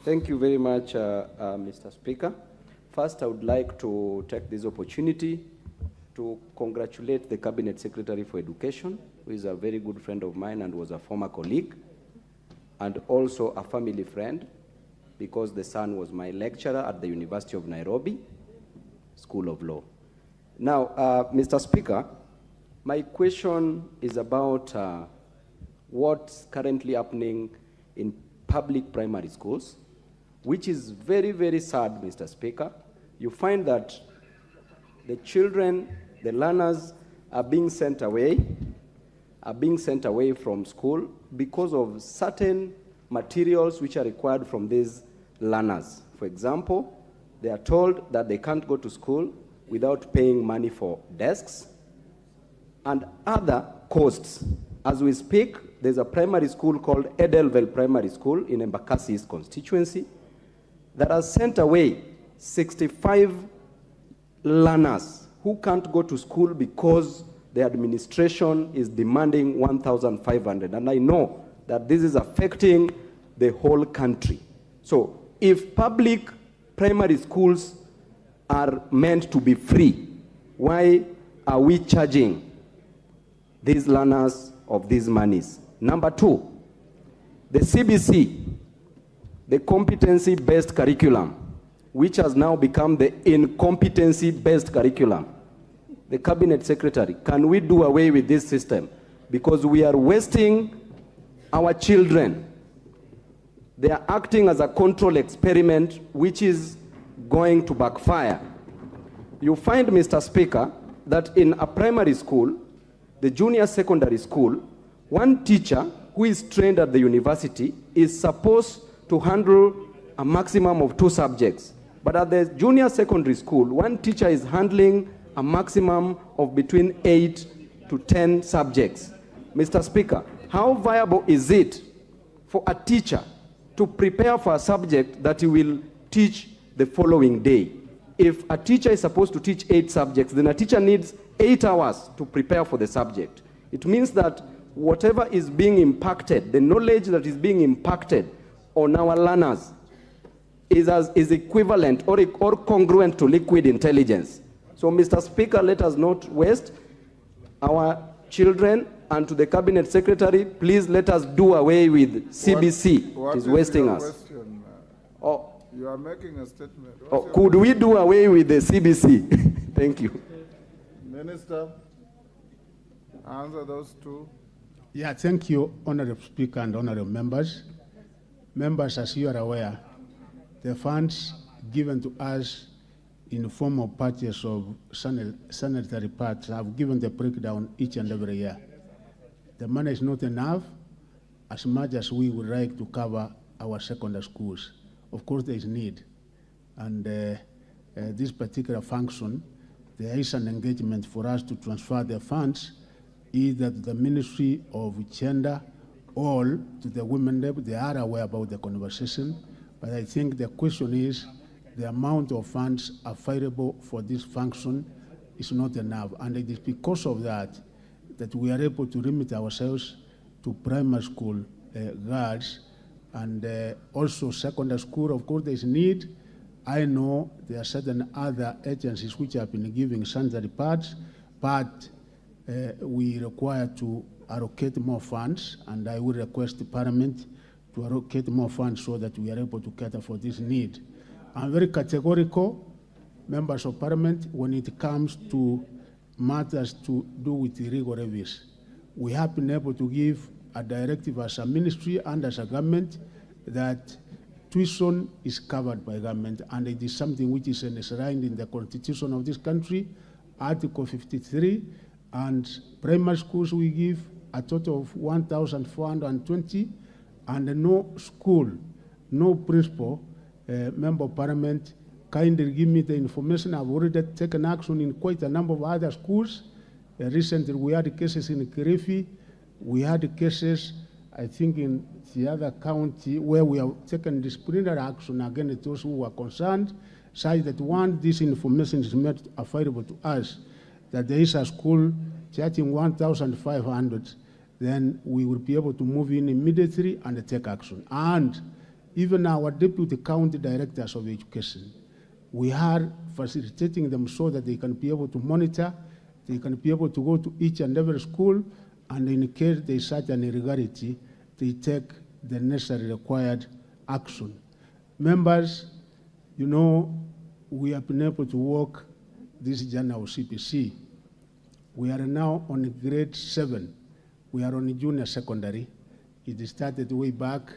Thank you very much, Mr. Speaker. First, I would like to take this opportunity to congratulate the Cabinet Secretary for Education, who is a very good friend of mine and was a former colleague, and also a family friend, because the son was my lecturer at the University of Nairobi School of Law. Now, Mr. Speaker, my question is about what's currently happening in public primary schools, which is very, very sad, Mr. Speaker. You find that the children, the learners, are being sent away from school because of certain materials which are required from these learners. For example, they are told that they can't go to school without paying money for desks and other costs. As we speak, there's a primary school called Edelwell Primary School in Embakasi East constituency that has sent away 65 learners who can't go to school because the administration is demanding 1,500. And I know that this is affecting the whole country. So if public primary schools are meant to be free, why are we charging these learners of these monies? Number two, the CBC, the competency-based curriculum, which has now become the incompetency-based curriculum. The Cabinet Secretary, can we do away with this system? Because we are wasting our children. They are acting as a control experiment, which is going to backfire. You find, Mr. Speaker, that in a primary school, the junior secondary school, one teacher who is trained at the university is supposed to handle a maximum of 2 subjects. But at the junior secondary school, one teacher is handling a maximum of between 8 to 10 subjects. Mr. Speaker, how viable is it for a teacher to prepare for a subject that he will teach the following day? If a teacher is supposed to teach 8 subjects, then a teacher needs 8 hours to prepare for the subject. It means that whatever is being impacted, the knowledge that is being impacted on our learners is equivalent or congruent to liquid intelligence. So, Mr. Speaker, let us not waste our children, and to the Cabinet Secretary, please let us do away with CBC. What it is wasting us. Question? You are making a statement. Could we do away with the CBC? Thank you. Minister, answer those 2. Yeah, thank you, Honorable Speaker and Honorable Members. Members, as you are aware, the funds given to us in the form of purchase of sanitary pads have given the breakdown each and every year. The money is not enough as much as we would like to cover our secondary schools. Of course, there is need. And this particular function, there is an engagement for us to transfer the funds either to the Ministry of Gender or to the Women Lab. They are aware about the conversation, but I think the question is the amount of funds available for this function is not enough. And it is because of that that we are able to limit ourselves to primary school girls and also secondary school. Of course, there is need. I know there are certain other agencies which have been giving sanitary pads, but we require to allocate more funds, and I will request the Parliament to allocate more funds so that we are able to cater for this need. I'm very categorical, members of Parliament, when it comes to matters to do with illegal levies. We have been able to give a directive as a ministry and as a government that tuition is covered by government, and it is something which is enshrined in the Constitution of this country, Article 53, and primary schools we give a total of 1,420, and no school, no principal, member of Parliament, kindly give me the information. I've already taken action in quite a number of other schools. Recently, we had cases in Kirifi. We had cases, I think, in the other county where we have taken disciplinary action against those who were concerned, such that once this information is made available to us, that there is a school charging 1,500, then we will be able to move in immediately and take action. And even our deputy county directors of education, we are facilitating them so that they can be able to monitor, they can be able to go to each and every school, and in case there is such an irregularity, they take the necessary required action. Members, you know, we have been able to work this journey of CPC. We are now on grade 7. We are on junior secondary. It started way back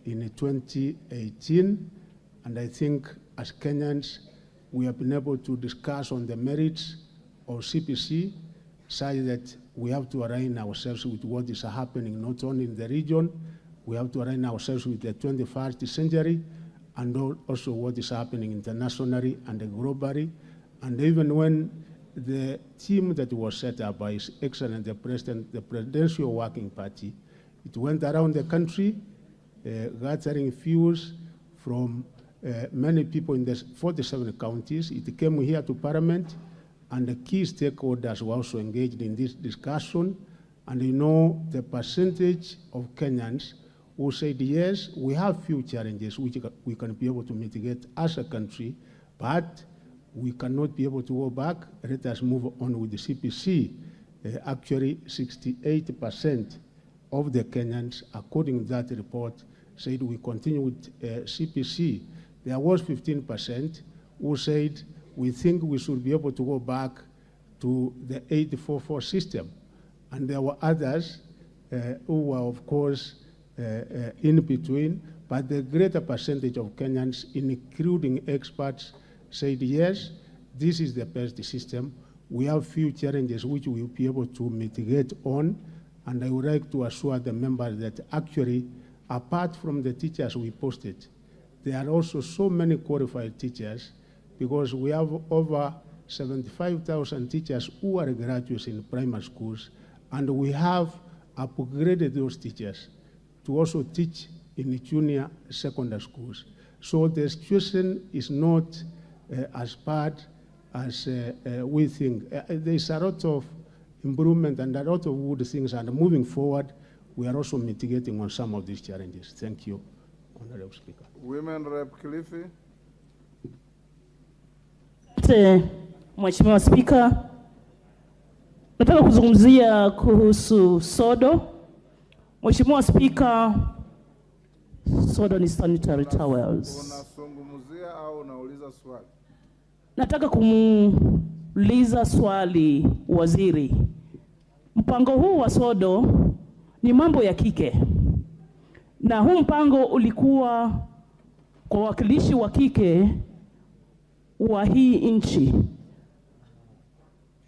in 2018, and I think as Kenyans, we have been able to discuss on the merits of CPC, such that we have to align ourselves with what is happening not only in the region, we have to align ourselves with the 21st century, and also what is happening internationally and globally. And even when the team that was set up by His Excellency the President, the Presidential Working Party, it went around the country, gathering views from many people in the 47 counties. It came here to Parliament, and the key stakeholders were also engaged in this discussion. And you know, the percentage of Kenyans who said, yes, we have few challenges which we can be able to mitigate as a country, but we cannot be able to go back. Let us move on with the CPC. Actually, 68% of the Kenyans, according to that report, said we continue with CPC. There was 15% who said we think we should be able to go back to the 844 system. And there were others who were, of course, in between, but the greater percentage of Kenyans, including experts, said, yes, this is the best system. We have few challenges which we will be able to mitigate on, and I would like to assure the members that actually, apart from the teachers we posted, there are also so many qualified teachers, because we have over 75,000 teachers who are graduates in primary schools, and we have upgraded those teachers to also teach in junior secondary schools. So the situation is not as bad as we think. There is a lot of improvement and a lot of good things, and moving forward, we are also mitigating on some of these challenges. Thank you, Honorable Speaker. Women Rep Kilifi. Mheshimiwa Speaker, nataka kuzungumzia kuhusu sodo. Mheshimiwa Speaker, sodo ni sanitary towels. Unazungumzia au unauliza swali? Nataka kumuuliza swali waziri. Mpango huu wa sodo ni mambo ya kike. Na huu mpango ulikuwa kwa wakilishi wa kike wa hii nchi.